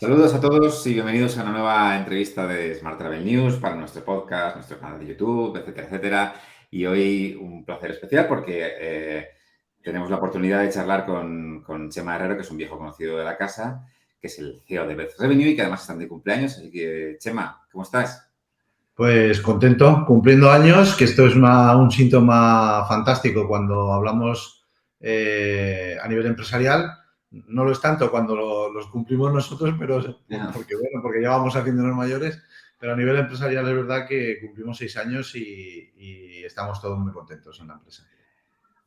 Saludos a todos y bienvenidos a una nueva entrevista de Smart Travel News para nuestro podcast, nuestro canal de YouTube, etcétera, etcétera. Y hoy un placer especial porque tenemos la oportunidad de charlar con Chema Herrero, que es un viejo conocido de la casa, que es el CEO de Beth Revenue y que además están de cumpleaños. Así que, Chema, ¿cómo estás? Pues contento, cumpliendo años, que esto es un síntoma fantástico cuando hablamos a nivel empresarial. No lo es tanto cuando los cumplimos nosotros, pero porque ya vamos haciéndonos mayores. Pero a nivel empresarial es verdad que cumplimos 6 años y estamos todos muy contentos en la empresa.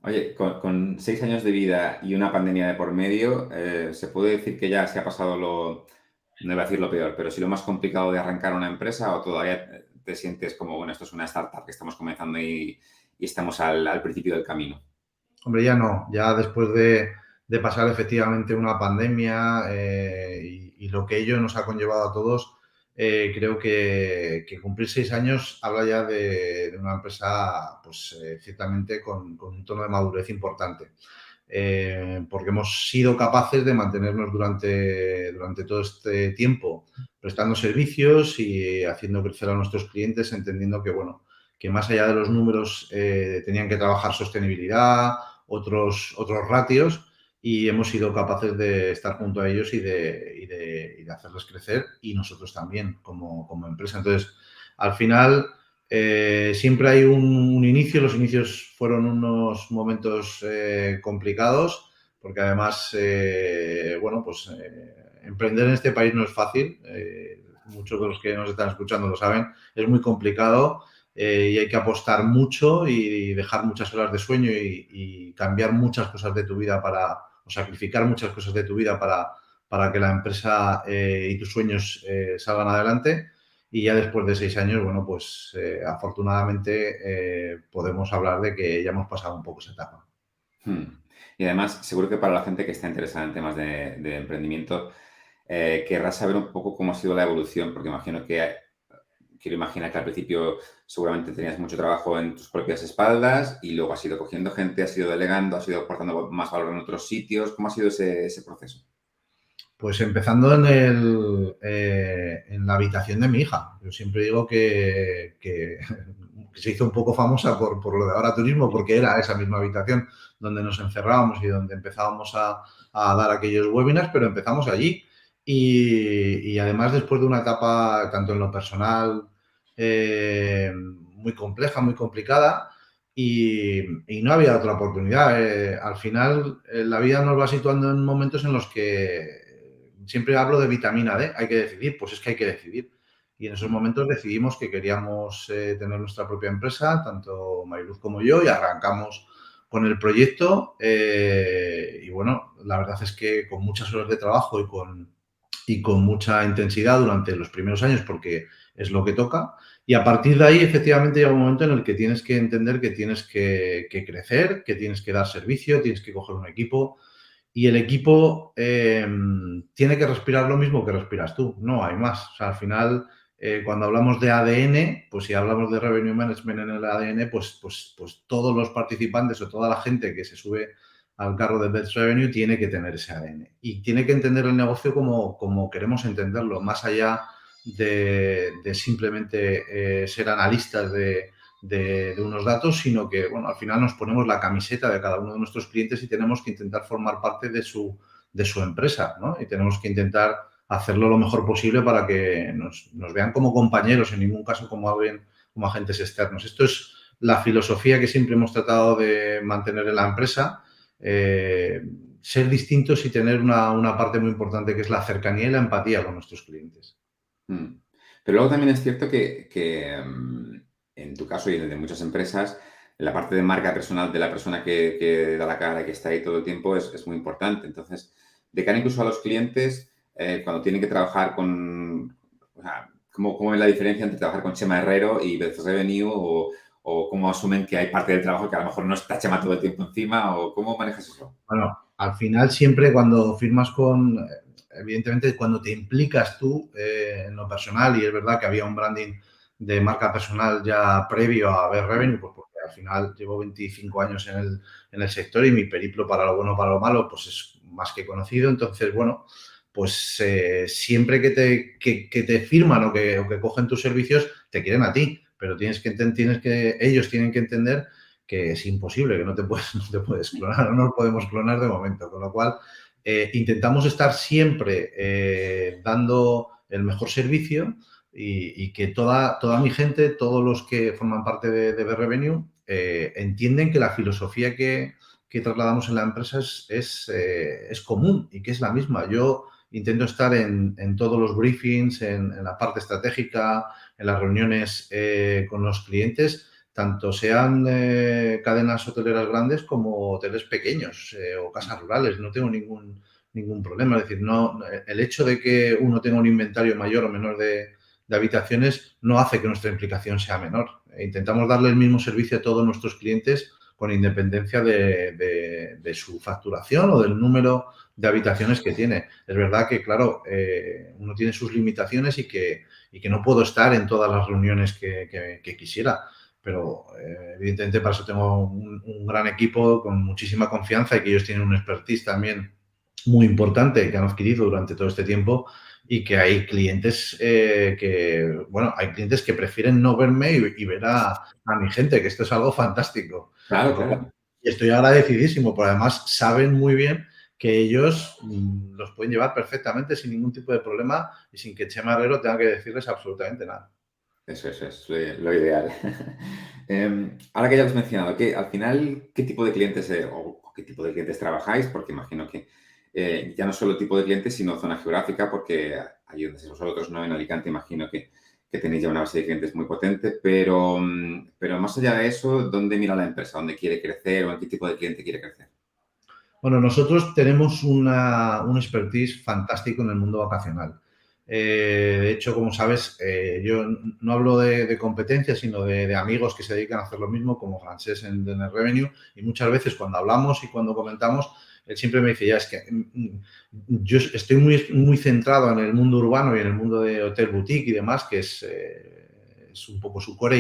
Oye, con 6 años de vida y una pandemia de por medio, se puede decir que ya se ha pasado no iba a decir lo peor, pero sí lo más complicado de arrancar una empresa o todavía te sientes como, bueno, esto es una startup que estamos comenzando y estamos al principio del camino. Hombre, ya no, ya después de pasar efectivamente una pandemia y lo que ello nos ha conllevado a todos, creo que cumplir 6 años habla ya de una empresa, pues ciertamente con un tono de madurez importante. Porque hemos sido capaces de mantenernos durante todo este tiempo prestando servicios y haciendo crecer a nuestros clientes, entendiendo que, bueno, que más allá de los números tenían que trabajar sostenibilidad, otros ratios, y hemos sido capaces de estar junto a ellos y de hacerles crecer, y nosotros también como empresa. Entonces, al final, siempre hay un inicio. Los inicios fueron unos momentos complicados, porque además, bueno, pues emprender en este país no es fácil. Muchos de los que nos están escuchando lo saben. Es muy complicado y hay que apostar mucho y dejar muchas horas de sueño y cambiar muchas cosas de tu vida o sacrificar muchas cosas de tu vida para que la empresa y tus sueños salgan adelante. Y ya después de 6 años, bueno, pues afortunadamente podemos hablar de que ya hemos pasado un poco esa etapa. Hmm. Y además, seguro que para la gente que está interesada en temas de emprendimiento, querrás saber un poco cómo ha sido la evolución, porque imagino que quiero imaginar que al principio seguramente tenías mucho trabajo en tus propias espaldas y luego has ido cogiendo gente, has ido delegando, has ido aportando más valor en otros sitios. ¿Cómo ha sido ese proceso? Pues empezando en la habitación de mi hija. Yo siempre digo que se hizo un poco famosa por lo de Ahora Turismo, porque era esa misma habitación donde nos encerrábamos y donde empezábamos a dar aquellos webinars, pero empezamos allí. Y además, después de una etapa, tanto en lo personal, muy compleja, muy complicada, y no había otra oportunidad. Al final, la vida nos va situando en momentos en los que siempre hablo de vitamina D, hay que decidir, pues es que hay que decidir. Y en esos Hmm. momentos decidimos que queríamos tener nuestra propia empresa, tanto Mariluz como yo, y arrancamos con el proyecto. Y bueno, la verdad es que con muchas horas de trabajo y con mucha intensidad durante los primeros años, porque es lo que toca. Y a partir de ahí, efectivamente, llega un momento en el que tienes que entender que tienes que crecer, que tienes que dar servicio, tienes que coger un equipo, y el equipo tiene que respirar lo mismo que respiras tú, no hay más. O sea, al final, cuando hablamos de ADN, pues si hablamos de Revenue Management en el ADN, pues todos los participantes o toda la gente que se sube al carro de Best Revenue tiene que tener ese ADN y tiene que entender el negocio como queremos entenderlo, más allá de simplemente ser analistas de unos datos, sino que, bueno, al final nos ponemos la camiseta de cada uno de nuestros clientes y tenemos que intentar formar parte de su empresa, ¿no? Y tenemos que intentar hacerlo lo mejor posible para que nos vean como compañeros, en ningún caso como agentes externos. Esto es la filosofía que siempre hemos tratado de mantener en la empresa. Ser distintos y tener una parte muy importante que es la cercanía y la empatía con nuestros clientes. Hmm. Pero luego también es cierto que en tu caso y en el de muchas empresas, la parte de marca personal de la persona que da la cara y que está ahí todo el tiempo es muy importante. Entonces, de cara incluso a los clientes, cuando tienen que trabajar o sea, ¿cómo es la diferencia entre trabajar con Chema Herrero y Beth Revenue o cómo asumen que hay parte del trabajo que a lo mejor no está Chema todo el tiempo encima o cómo manejas eso? Bueno, al final siempre cuando firmas evidentemente cuando te implicas tú en lo personal, y es verdad que había un branding de marca personal ya previo a ver Hmm. Revenue, pues porque al final llevo 25 años en el sector y mi periplo para lo bueno o para lo malo pues es más que conocido. Entonces, bueno, pues siempre que te firman o que cogen tus servicios, te quieren a ti, pero ellos tienen que entender que es imposible, que no te puedes clonar, no nos podemos clonar de momento, con lo cual intentamos estar siempre dando el mejor servicio y que toda mi gente, todos los que forman parte de B-Revenue, entienden que la filosofía que trasladamos en la empresa es común y que es la misma. Yo intento estar en todos los briefings, en la parte estratégica, en las reuniones con los clientes, tanto sean cadenas hoteleras grandes como hoteles pequeños o casas rurales. No tengo ningún problema. Es decir, no, el hecho de que uno tenga un inventario mayor o menor de habitaciones no hace que nuestra implicación sea menor. Intentamos darle el mismo servicio a todos nuestros clientes con independencia de su facturación o del número de habitaciones que tiene. Es verdad que, claro, uno tiene sus limitaciones y que no puedo estar en todas las reuniones que quisiera, pero evidentemente para eso tengo un gran equipo con muchísima confianza y que ellos tienen un expertise también muy importante que han adquirido durante todo este tiempo y que hay clientes hay clientes que prefieren no verme y ver a mi gente, que esto es algo fantástico. Claro, Con lo cual, claro. y estoy agradecidísimo, porque además saben muy bien que ellos los pueden llevar perfectamente sin ningún tipo de problema y sin que Chema Herrero tenga que decirles absolutamente nada. Eso es lo ideal. Ahora que ya lo has mencionado, que al final, ¿qué tipo de clientes o qué tipo de clientes trabajáis? Porque imagino que ya no solo tipo de clientes, sino zona geográfica, porque allí donde estáis vosotros, ¿no? En Alicante, imagino que tenéis ya una base de clientes muy potente, pero más allá de eso, ¿dónde mira la empresa? ¿Dónde quiere crecer o en qué tipo de cliente quiere crecer? Bueno, nosotros tenemos un expertise fantástico en el mundo vacacional. De hecho, como sabes, yo no hablo de competencia, sino de amigos que se dedican a hacer lo mismo, como Francés en el Revenue, y muchas veces cuando hablamos y cuando comentamos, él siempre me dice, ya es que yo estoy muy centrado en el mundo urbano y en el mundo de hotel boutique y demás, que es un poco su core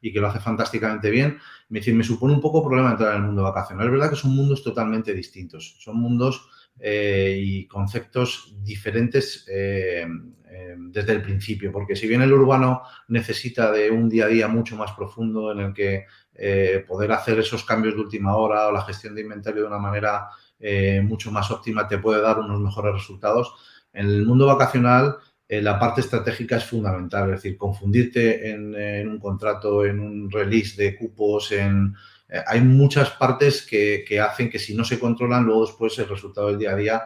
y que lo hace fantásticamente bien. Me supone un poco problema entrar en el mundo vacacional. Es verdad que son mundos totalmente distintos, son mundos y conceptos diferentes desde el principio, porque si bien el urbano necesita de un día a día mucho más profundo en el que poder hacer esos cambios de última hora o la gestión de inventario de una manera mucho más óptima te puede dar unos mejores resultados, en el mundo vacacional la parte estratégica es fundamental, es decir, confundirte en un contrato, en un release de cupos, hay muchas partes que hacen que si no se controlan, luego después el resultado del día a día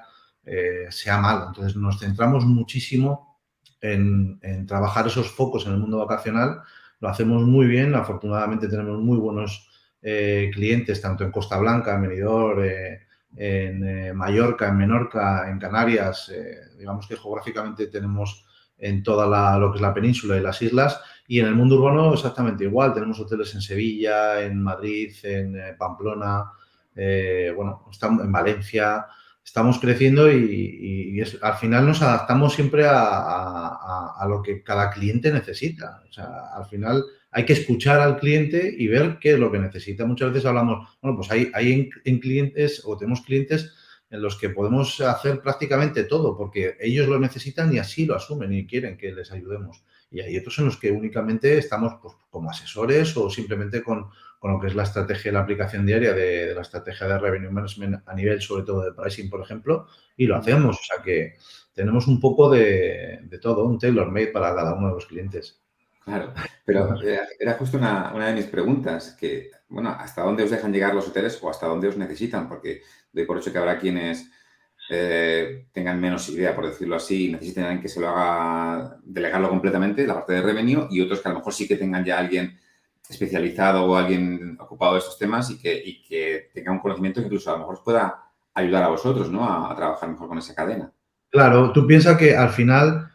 sea malo. Entonces nos centramos muchísimo en trabajar esos focos en el mundo vacacional, lo hacemos muy bien, afortunadamente tenemos muy buenos clientes, tanto en Costa Blanca, en Benidorm, en Mallorca, en Menorca, en Canarias, digamos que geográficamente tenemos en toda lo que es la península y las islas, y en el mundo urbano exactamente igual, tenemos hoteles en Sevilla, en Madrid, en Pamplona, estamos en Valencia, estamos creciendo al final nos adaptamos siempre a lo que cada cliente necesita. O sea, al final hay que escuchar al cliente y ver qué es lo que necesita. Muchas veces hablamos, bueno, pues hay en clientes o tenemos clientes en los que podemos hacer prácticamente todo porque ellos lo necesitan y así lo asumen y quieren que les ayudemos. Y hay otros en los que únicamente estamos pues, como asesores o simplemente con lo que es la estrategia y la aplicación diaria de la estrategia de revenue management a nivel sobre todo de pricing, por ejemplo, y lo hacemos. O sea que tenemos un poco de todo, un tailor-made para cada uno de los clientes. Claro, pero era justo una de mis preguntas, que, bueno, ¿hasta dónde os dejan llegar los hoteles o hasta dónde os necesitan? Porque doy por hecho que habrá quienes tengan menos idea, por decirlo así, y necesiten a alguien que se lo haga, delegarlo completamente, la parte de revenue, y otros que a lo mejor sí que tengan ya alguien especializado o alguien ocupado de estos temas y que tenga un conocimiento que incluso a lo mejor os pueda ayudar a vosotros, ¿no? A trabajar mejor con esa cadena. Claro, tú piensas que al final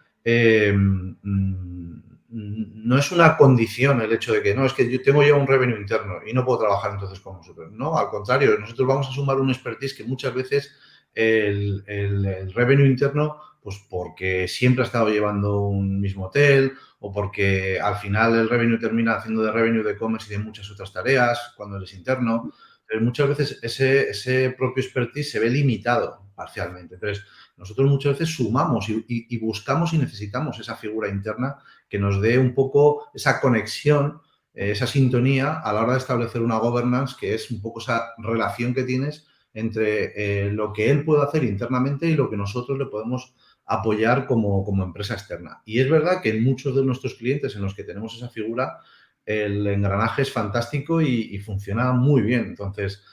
no es una condición el hecho de que no, es que yo tengo ya un revenue interno y no puedo trabajar entonces con vosotros. No, al contrario, nosotros vamos a sumar un expertise que muchas veces el revenue interno, pues porque siempre ha estado llevando un mismo hotel o porque al final el revenue termina haciendo de revenue de e-commerce y de muchas otras tareas cuando él es interno. Pero muchas veces ese propio expertise se ve limitado parcialmente. Entonces, nosotros muchas veces sumamos y buscamos y necesitamos esa figura interna que nos dé un poco esa conexión, esa sintonía a la hora de establecer una governance, que es un poco esa relación que tienes entre lo que él puede hacer internamente y lo que nosotros le podemos apoyar como empresa externa. Y es verdad que en muchos de nuestros clientes en los que tenemos esa figura, el engranaje es fantástico y funciona muy bien. Entonces,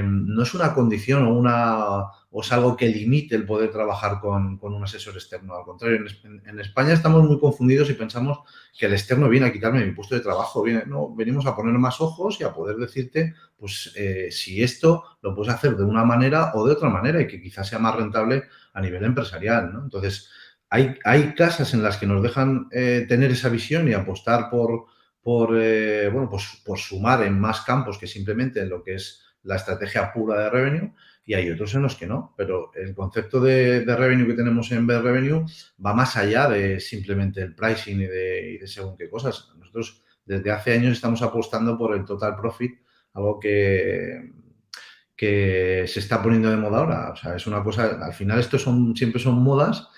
no es una condición o es algo que limite el poder trabajar con un asesor externo. Al contrario, en España estamos muy confundidos y pensamos que el externo viene a quitarme mi puesto de trabajo. No, venimos a poner más ojos y a poder decirte, pues, si esto lo puedes hacer de una manera o de otra manera y que quizás sea más rentable a nivel empresarial, ¿no? Entonces, hay casas en las que nos dejan tener esa visión y apostar bueno, pues por sumar en más campos que simplemente en lo que es la estrategia pura de revenue, y hay otros en los que no. Pero el concepto de revenue que tenemos en B Revenue va más allá de simplemente el pricing y de según qué cosas. Nosotros desde hace años estamos apostando por el total profit, algo que se está poniendo de moda ahora. O sea, es una cosa, al final siempre son modas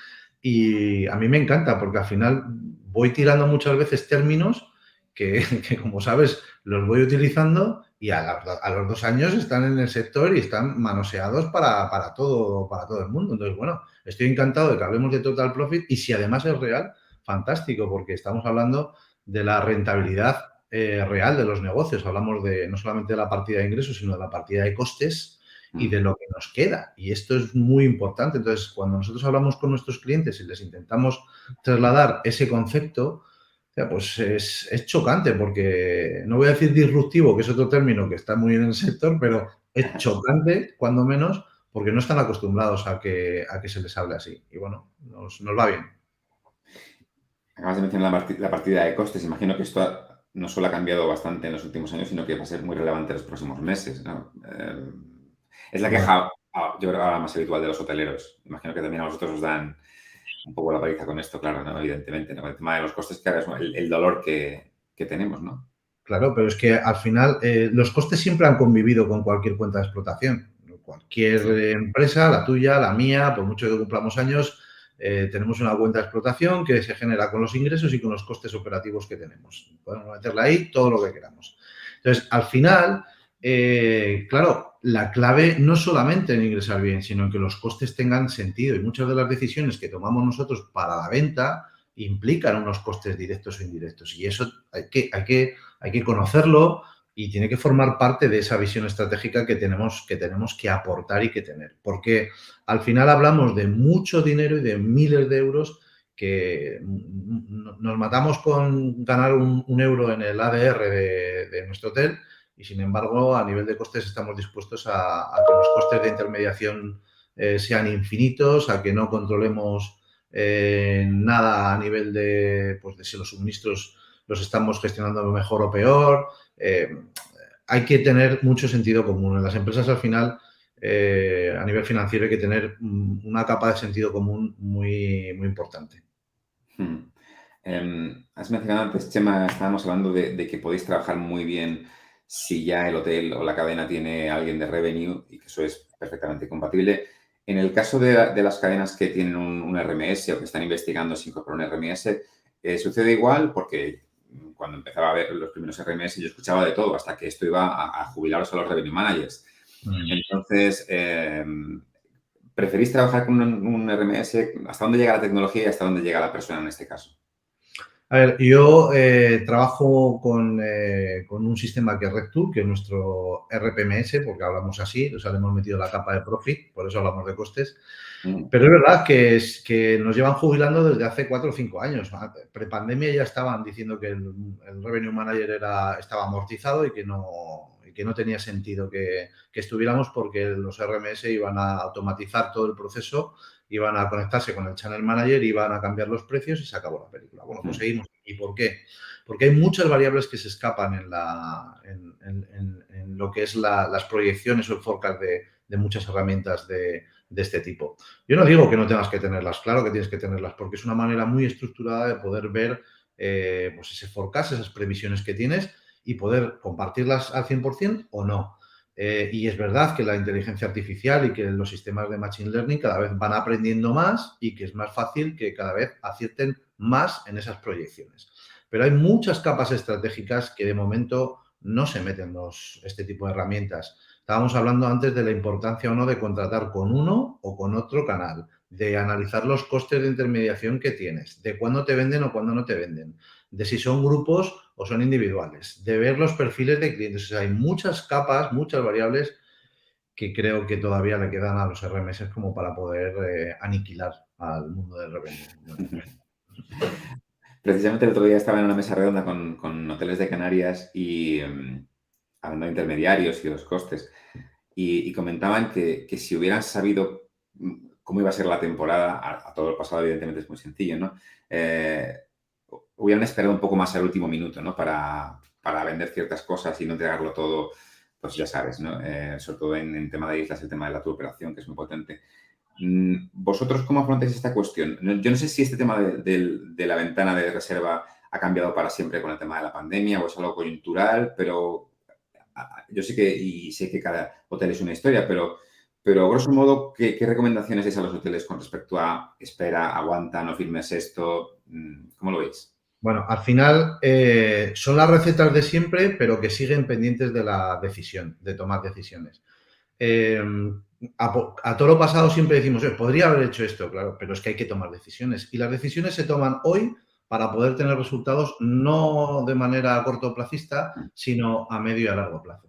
y a mí me encanta porque al final voy tirando muchas veces términos que como sabes, los voy utilizando y a los 2 años están en el sector y están manoseados para todo el mundo. Entonces, bueno, estoy encantado de que hablemos de Total Profit y si además es real, fantástico, porque estamos hablando de la rentabilidad real de los negocios. Hablamos no solamente de la partida de ingresos, sino de la partida de costes y de lo que nos queda. Y esto es muy importante. Entonces, cuando nosotros hablamos con nuestros clientes y les intentamos trasladar ese concepto, pues es chocante porque, no voy a decir disruptivo, que es otro término que está muy en el sector, pero es chocante, cuando menos, porque no están acostumbrados a que se les hable así. Y bueno, nos va bien. Acabas de mencionar la partida de costes. Imagino que esto no solo ha cambiado bastante en los últimos años, sino que va a ser muy relevante en los próximos meses, ¿no? Es la Bueno, queja, yo creo, ahora más habitual de los hoteleros. Imagino que también a vosotros os dan un poco la paliza con esto, claro, ¿no? Evidentemente, ¿no? El tema de los costes, que ahora es el dolor que tenemos, ¿no? claro, pero es que al final los costes siempre han convivido con cualquier cuenta de explotación. Cualquier Sí. empresa, la tuya, la mía, por mucho que cumplamos años, tenemos una cuenta de explotación que se genera con los ingresos y con los costes operativos que tenemos. Podemos meterla ahí todo lo que queramos. Entonces, al final, claro, la clave no solamente en ingresar bien, sino en que los costes tengan sentido. Y muchas de las decisiones que tomamos nosotros para la venta implican unos costes directos o indirectos. Y eso hay que conocerlo y tiene que formar parte de esa visión estratégica que tenemos que aportar y que tener. Porque al final hablamos de mucho dinero y de miles de euros que nos matamos con ganar un euro en el ADR de nuestro hotel y, sin embargo, a nivel de costes estamos dispuestos a que los costes de intermediación sean infinitos, a que no controlemos nada a nivel pues, de si los suministros los estamos gestionando mejor o peor. Hay que tener mucho sentido común. En las empresas, al final, a nivel financiero, hay que tener una capa de sentido común muy, muy importante. Hmm. Has mencionado antes, Chema, estábamos hablando de que podéis trabajar muy bien si ya el hotel o la cadena tiene a alguien de revenue y que eso es perfectamente compatible. En el caso de las cadenas que tienen un RMS o que están investigando si incorporar un RMS, sucede igual porque cuando empezaba a ver los primeros RMS yo escuchaba de todo hasta que esto iba a jubilaros a los revenue managers. Entonces, ¿preferís trabajar con un RMS? ¿Hasta dónde llega la tecnología y hasta dónde llega la persona en este caso? A ver, yo trabajo con un sistema que es RedTool, que es nuestro RPMS, porque hablamos así, o sea, le hemos metido la capa de profit, por eso hablamos de costes. Mm. Pero es verdad que nos llevan jubilando desde hace 4 o 5 años. Prepandemia ya estaban diciendo que el Revenue Manager estaba amortizado y que no tenía sentido que estuviéramos, porque los RMS iban a automatizar todo el proceso, iban a conectarse con el Channel Manager, iban a cambiar los precios y se acabó la película. Bueno, pues seguimos. ¿Y por qué? Porque hay muchas variables que se escapan en lo que es las proyecciones o el forecast de muchas herramientas de este tipo. Yo no digo que no tengas que tenerlas, claro que tienes que tenerlas, porque es una manera muy estructurada de poder ver pues ese forecast, esas previsiones que tienes y poder compartirlas al 100% o no. Y es verdad que la inteligencia artificial y que los sistemas de Machine Learning cada vez van aprendiendo más y que es más fácil que cada vez acierten más en esas proyecciones. Pero hay muchas capas estratégicas que de momento no se meten este tipo de herramientas. Estábamos hablando antes de la importancia o no de contratar con uno o con otro canal, de analizar los costes de intermediación que tienes, de cuándo te venden o cuándo no te venden, de si son grupos o son individuales, de ver los perfiles de clientes. O sea, hay muchas capas, muchas variables que creo que todavía le quedan a los RMS como para poder aniquilar al mundo del revenue. Precisamente el otro día estaba en una mesa redonda con hoteles de Canarias y hablando de intermediarios y los costes. Y comentaban que si hubieran sabido cómo iba a ser la temporada, a todo el pasado evidentemente es muy sencillo, ¿no? Hubieran esperado un poco más al último minuto, ¿no? Para vender ciertas cosas y no entregarlo todo, pues ya sabes, ¿no? Sobre todo en tema de islas, el tema de la operación, que es muy potente. ¿Vosotros cómo afrontáis esta cuestión? Yo no sé si este tema de la ventana de reserva ha cambiado para siempre con el tema de la pandemia o es algo coyuntural, pero yo sé que cada hotel es una historia, pero grosso modo, ¿qué recomendaciones dais a los hoteles con respecto a espera, aguanta, no firmes esto? ¿Cómo lo veis? Bueno, al final son las recetas de siempre, pero que siguen pendientes de la decisión, de tomar decisiones. A toro pasado siempre decimos, podría haber hecho esto, claro, pero es que hay que tomar decisiones. Y las decisiones se toman hoy para poder tener resultados no de manera cortoplacista, sino a medio y a largo plazo.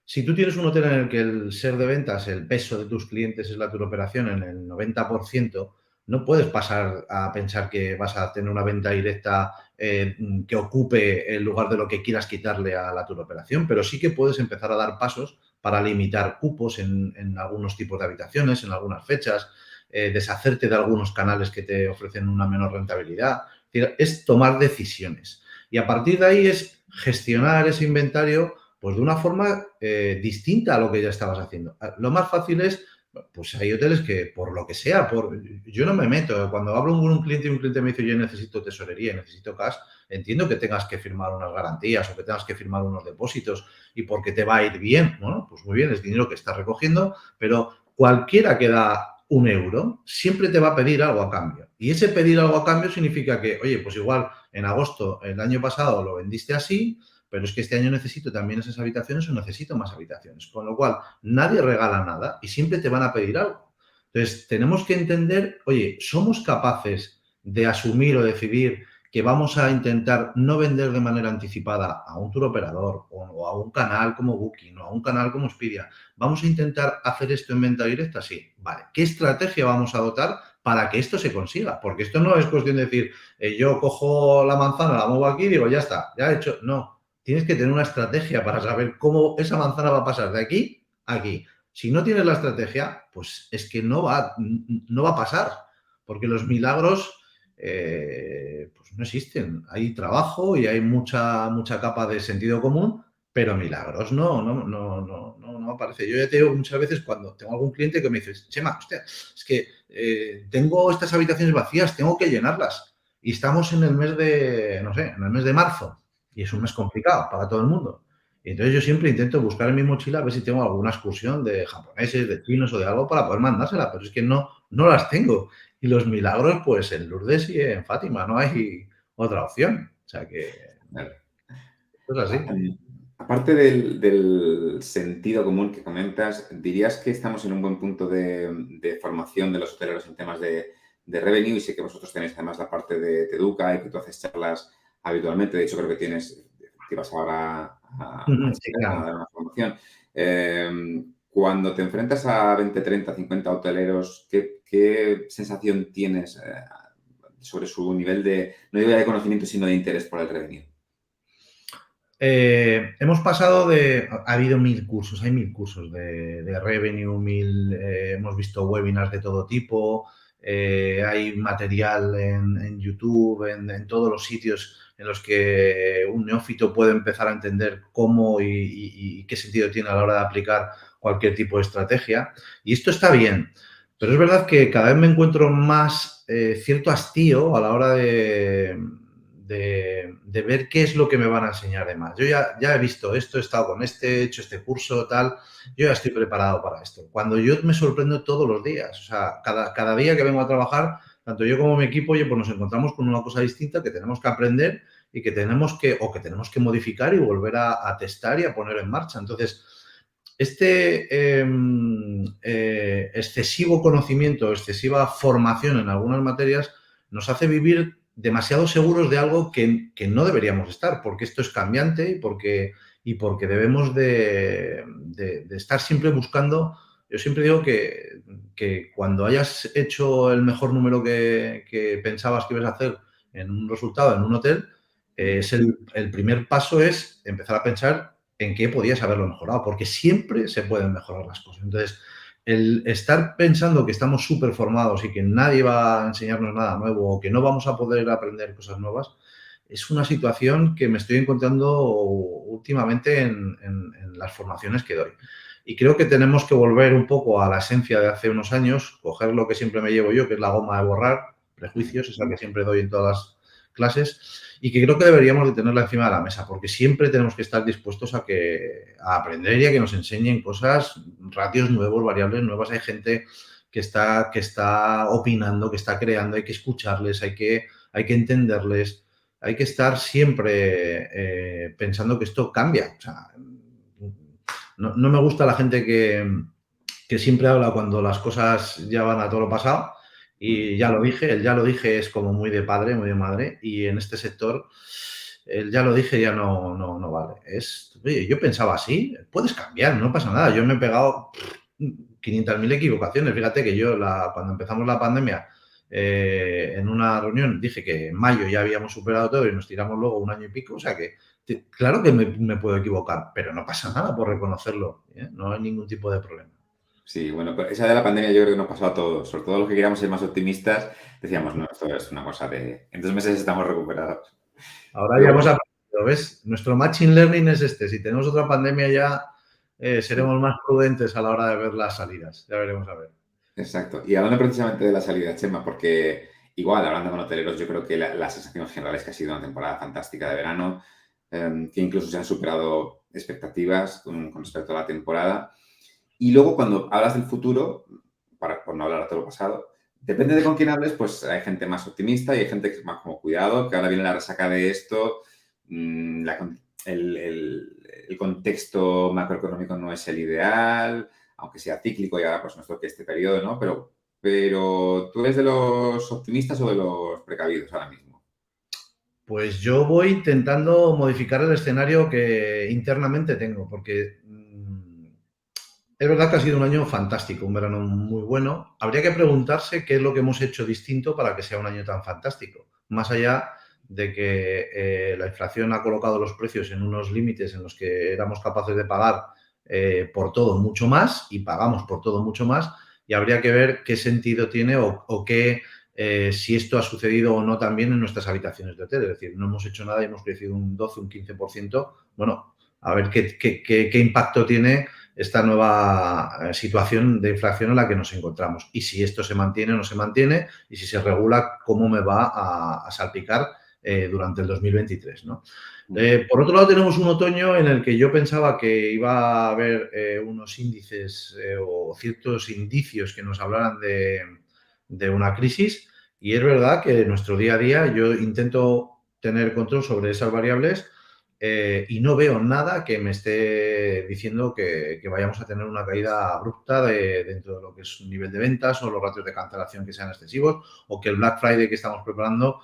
Si tú tienes un hotel en el que el ser de ventas, el peso de tus clientes es la turoperación en el 90%, no puedes pasar a pensar que vas a tener una venta directa que ocupe el lugar de lo que quieras quitarle a la turoperación, pero sí que puedes empezar a dar pasos para limitar cupos en algunos tipos de habitaciones, en algunas fechas, deshacerte de algunos canales que te ofrecen una menor rentabilidad. Es tomar decisiones. Y a partir de ahí es gestionar ese inventario pues de una forma distinta a lo que ya estabas haciendo. Lo más fácil es, pues hay hoteles que por lo que sea, yo no me meto. Cuando hablo con un cliente y un cliente me dice yo necesito tesorería, necesito cash, entiendo que tengas que firmar unas garantías o que tengas que firmar unos depósitos y porque te va a ir bien. Bueno, pues muy bien, es dinero que estás recogiendo, pero cualquiera que da €1 siempre te va a pedir algo a cambio. Y ese pedir algo a cambio significa que, oye, pues igual en agosto el año pasado lo vendiste así, pero es que este año necesito también esas habitaciones o necesito más habitaciones. Con lo cual, nadie regala nada y siempre te van a pedir algo. Entonces, tenemos que entender, oye, ¿somos capaces de asumir o decidir que vamos a intentar no vender de manera anticipada a un tour operador o a un canal como Booking o a un canal como Expedia? ¿Vamos a intentar hacer esto en venta directa? Sí. Vale. ¿Qué estrategia vamos a adoptar para que esto se consiga? Porque esto no es cuestión de decir, yo cojo la manzana, la muevo aquí y digo, ya está, ya he hecho. No. Tienes que tener una estrategia para saber cómo esa manzana va a pasar de aquí a aquí. Si no tienes la estrategia, pues es que no va a pasar, porque los milagros pues no existen. Hay trabajo y hay mucha capa de sentido común, pero milagros no aparece. Yo ya te digo muchas veces cuando tengo algún cliente que me dice, Chema, hostia, es que tengo estas habitaciones vacías, tengo que llenarlas. Y estamos en el mes de, no sé, en el mes de marzo. Y es un mes complicado para todo el mundo. Y entonces yo siempre intento buscar en mi mochila a ver si tengo alguna excursión de japoneses, de chinos o de algo para poder mandársela, pero es que no las tengo. Y los milagros, pues en Lourdes y en Fátima, no hay otra opción. O sea que Vale. esto es así. Aparte del sentido común que comentas, ¿dirías que estamos en un buen punto de formación de los hoteleros en temas de revenue? Y sé que vosotros tenéis además la parte de Teduca y que tú haces charlas habitualmente. De hecho, creo que te vas ahora a Sí, Chicago a claro. dar una formación. Cuando te enfrentas a 20, 30, 50 hoteleros, ¿qué sensación tienes sobre su nivel no digo de conocimiento, sino de interés por el revenue? Hemos pasado ha habido 1000 cursos, hay 1000 cursos de revenue, hemos visto webinars de todo tipo, hay material en YouTube, en todos los sitios en los que un neófito puede empezar a entender cómo y qué sentido tiene a la hora de aplicar cualquier tipo de estrategia. Y esto está bien, pero es verdad que cada vez me encuentro más cierto hastío a la hora de ver qué es lo que me van a enseñar de más. Yo ya he visto esto, he estado con este, he hecho este curso, tal, yo ya estoy preparado para esto. Cuando yo me sorprendo todos los días, o sea, cada día que vengo a trabajar, tanto yo como mi equipo, oye, pues nos encontramos con una cosa distinta que tenemos que aprender y que tenemos que modificar y volver a testar y a poner en marcha. Entonces, este excesivo conocimiento, excesiva formación en algunas materias nos hace vivir demasiado seguros de algo que no deberíamos estar, porque esto es cambiante y porque debemos de estar siempre buscando. Yo siempre digo que cuando hayas hecho el mejor número que pensabas que ibas a hacer en un resultado en un hotel, el primer paso es empezar a pensar en qué podías haberlo mejorado, porque siempre se pueden mejorar las cosas. Entonces, el estar pensando que estamos súper formados y que nadie va a enseñarnos nada nuevo o que no vamos a poder aprender cosas nuevas, es una situación que me estoy encontrando últimamente en las formaciones que doy. Y creo que tenemos que volver un poco a la esencia de hace unos años, coger lo que siempre me llevo yo, que es la goma de borrar prejuicios, esa que siempre doy en todas las clases, y que creo que deberíamos de tenerla encima de la mesa, porque siempre tenemos que estar dispuestos a aprender y a que nos enseñen cosas, ratios nuevos, variables nuevas. Hay gente que está opinando, que está creando, hay que escucharles, hay que entenderles, hay que estar siempre pensando que esto cambia. O sea, no me gusta la gente que siempre habla cuando las cosas ya van a todo lo pasado. Y ya lo dije, el ya lo dije es como muy de padre, muy de madre, y en este sector el ya lo dije ya no vale. Oye, yo pensaba así, puedes cambiar, no pasa nada. Yo me he pegado 500.000 equivocaciones. Fíjate que yo cuando empezamos la pandemia en una reunión dije que en mayo ya habíamos superado todo y nos tiramos luego un año y pico, o sea que claro que me puedo equivocar, pero no pasa nada por reconocerlo, ¿eh? No hay ningún tipo de problema. Sí, bueno, pero esa de la pandemia yo creo que nos pasó a todos, sobre todo los que queríamos ser más optimistas, decíamos, no, esto es una cosa en 2 meses estamos recuperados. Ahora ya Pero hemos bueno, aprendido, ¿ves? Nuestro machine learning es este. Si tenemos otra pandemia ya sí, seremos más prudentes a la hora de ver las salidas. Ya veremos a ver. exacto. Y hablando precisamente de la salida, Chema, porque igual, hablando con hoteleros, yo creo que la sensación general es que ha sido una temporada fantástica de verano, que incluso se han superado expectativas con respecto a la temporada. Y luego cuando hablas del futuro, por no hablar de todo lo pasado, depende de con quién hables, pues hay gente más optimista y hay gente que es más como cuidado, que ahora viene la resaca de esto, el contexto macroeconómico no es el ideal, aunque sea cíclico y ahora pues nos toque este periodo, ¿no? Pero ¿tú eres de los optimistas o de los precavidos ahora mismo? Pues yo voy intentando modificar el escenario que internamente tengo, porque es verdad que ha sido un año fantástico, un verano muy bueno. Habría que preguntarse qué es lo que hemos hecho distinto para que sea un año tan fantástico. Más allá de que la inflación ha colocado los precios en unos límites en los que éramos capaces de pagar por todo mucho más y pagamos por todo mucho más, y habría que ver qué sentido tiene o qué, si esto ha sucedido o no también en nuestras habitaciones de hotel. Es decir, no hemos hecho nada y hemos crecido un 12, un 15%. Bueno, a ver qué impacto tiene esta nueva situación de inflación en la que nos encontramos. Y si esto se mantiene o no se mantiene, y si se regula, cómo me va a salpicar durante el 2023, ¿no? Por otro lado, tenemos un otoño en el que yo pensaba que iba a haber unos índices o ciertos indicios que nos hablaran de una crisis, y es verdad que en nuestro día a día yo intento tener control sobre esas variables y no veo nada que me esté diciendo que vayamos a tener una caída abrupta dentro de lo que es un nivel de ventas o los ratios de cancelación que sean excesivos, o que el Black Friday que estamos preparando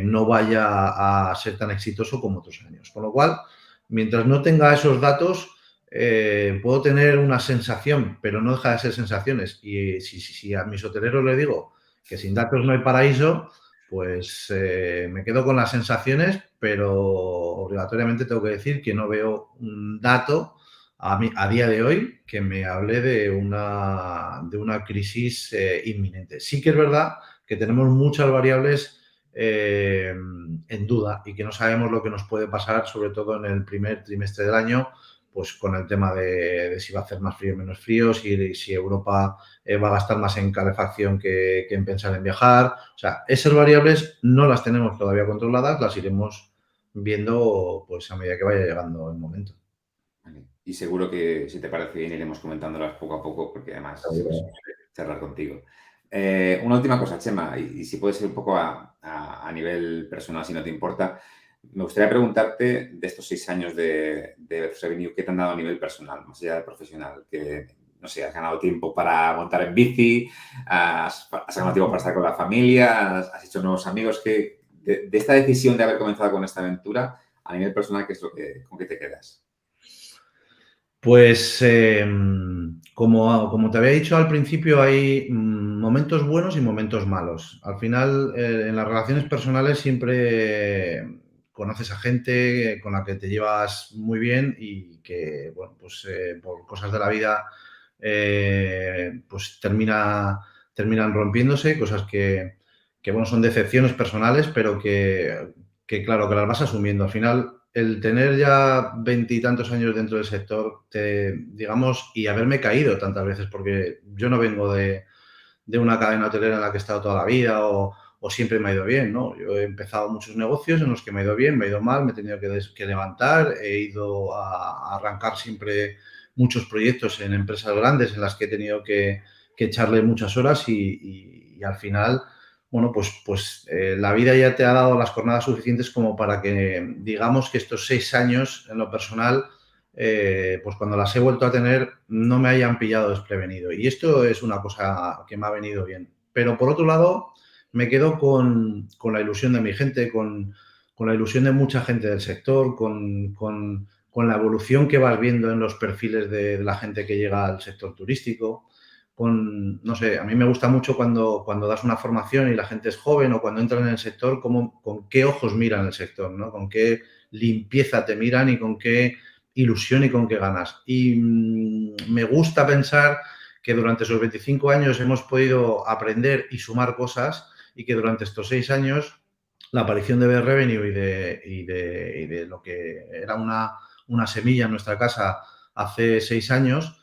no vaya a ser tan exitoso como otros años. Con lo cual, mientras no tenga esos datos, puedo tener una sensación, pero no deja de ser sensaciones. Y si a mis hoteleros les digo que sin datos no hay paraíso, pues me quedo con las sensaciones, pero obligatoriamente tengo que decir que no veo un dato a día de hoy que me hable de una crisis inminente. Sí que es verdad que tenemos muchas variables en duda y que no sabemos lo que nos puede pasar, sobre todo en el primer trimestre del año, pues con el tema de si va a hacer más frío o menos frío, si Europa va a gastar más en calefacción que en pensar en viajar. O sea, esas variables no las tenemos todavía controladas, las iremos viendo pues a medida que vaya llegando el momento. Vale. Y seguro que, si te parece bien, iremos comentándolas poco a poco, porque además siempre es un placer charlar contigo. Una última cosa, Chema, y si puede ser un poco a nivel personal, si no te importa, me gustaría preguntarte de estos 6 años de Revenue, ¿qué te han dado a nivel personal, más allá del profesional? Que, no sé, has ganado tiempo para montar en bici, has ganado tiempo para estar con la familia, has hecho nuevos amigos. De esta decisión de haber comenzado con esta aventura, a nivel personal, ¿qué es con qué te quedas? Pues como te había dicho al principio, hay momentos buenos y momentos malos. Al final, en las relaciones personales siempre conoces a gente con la que te llevas muy bien y que, bueno, pues por cosas de la vida, pues terminan rompiéndose, cosas que, bueno, son decepciones personales, pero que claro, que las vas asumiendo. Al final, el tener ya veintitantos años dentro del sector, digamos, y haberme caído tantas veces, porque yo no vengo de una cadena hotelera en la que he estado toda la vida o siempre me ha ido bien, ¿no? Yo he empezado muchos negocios en los que me ha ido bien, me ha ido mal, me he tenido que levantar, he ido a arrancar siempre muchos proyectos en empresas grandes en las que he tenido que echarle muchas horas y al final, bueno, pues la vida ya te ha dado las jornadas suficientes como para que digamos que estos 6 años en lo personal, pues cuando las he vuelto a tener no me hayan pillado desprevenido. Y esto es una cosa que me ha venido bien. Pero por otro lado, me quedo con la ilusión de mi gente, con la ilusión de mucha gente del sector, con la evolución que vas viendo en los perfiles de la gente que llega al sector turístico. No sé, a mí me gusta mucho cuando das una formación y la gente es joven o cuando entran en el sector, con qué ojos miran el sector, ¿no? Con qué limpieza te miran y con qué ilusión y con qué ganas. Y me gusta pensar que durante esos 25 años hemos podido aprender y sumar cosas y que durante estos 6 años la aparición de Bear Revenue y de lo que era una semilla en nuestra casa hace 6 años,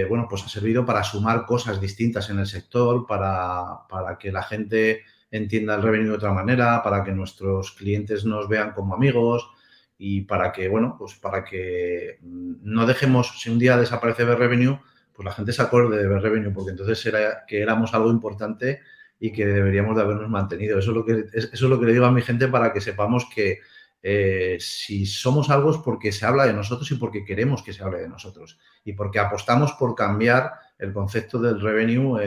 bueno, pues ha servido para sumar cosas distintas en el sector, para que la gente entienda el revenue de otra manera, para que nuestros clientes nos vean como amigos y para que, bueno, pues para que no dejemos, si un día desaparece Bear Revenue, pues la gente se acuerde de Bear Revenue, porque entonces era que éramos algo importante y que deberíamos de habernos mantenido. Eso es lo que le digo a mi gente para que sepamos que si somos algo es porque se habla de nosotros y porque queremos que se hable de nosotros y porque apostamos por cambiar el concepto del revenue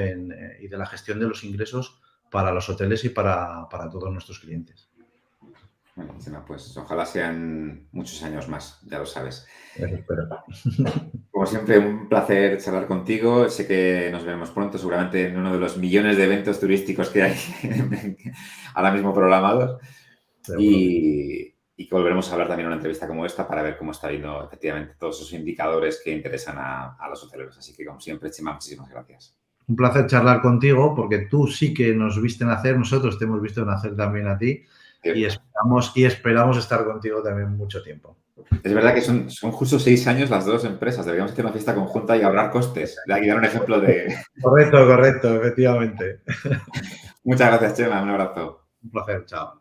y de la gestión de los ingresos para los hoteles y para todos nuestros clientes. Bueno, Chema, pues ojalá sean muchos años más, ya lo sabes. Eso espero. Como siempre, un placer charlar contigo. Sé que nos veremos pronto, seguramente en uno de los millones de eventos turísticos que hay ahora mismo programados. Seguro que sí. Y que volveremos a hablar también en una entrevista como esta para ver cómo está yendo efectivamente todos esos indicadores que interesan a los hoteleros. Así que, como siempre, Chema, muchísimas gracias. Un placer charlar contigo porque tú sí que nos viste nacer, nosotros te hemos visto nacer también a ti Cierto. y esperamos estar contigo también mucho tiempo. Es verdad que son justo 6 años las dos empresas. Deberíamos hacer una fiesta conjunta y ahorrar costes. De aquí dar un ejemplo de... Correcto, efectivamente. Muchas gracias, Chema. Un abrazo. Un placer, chao.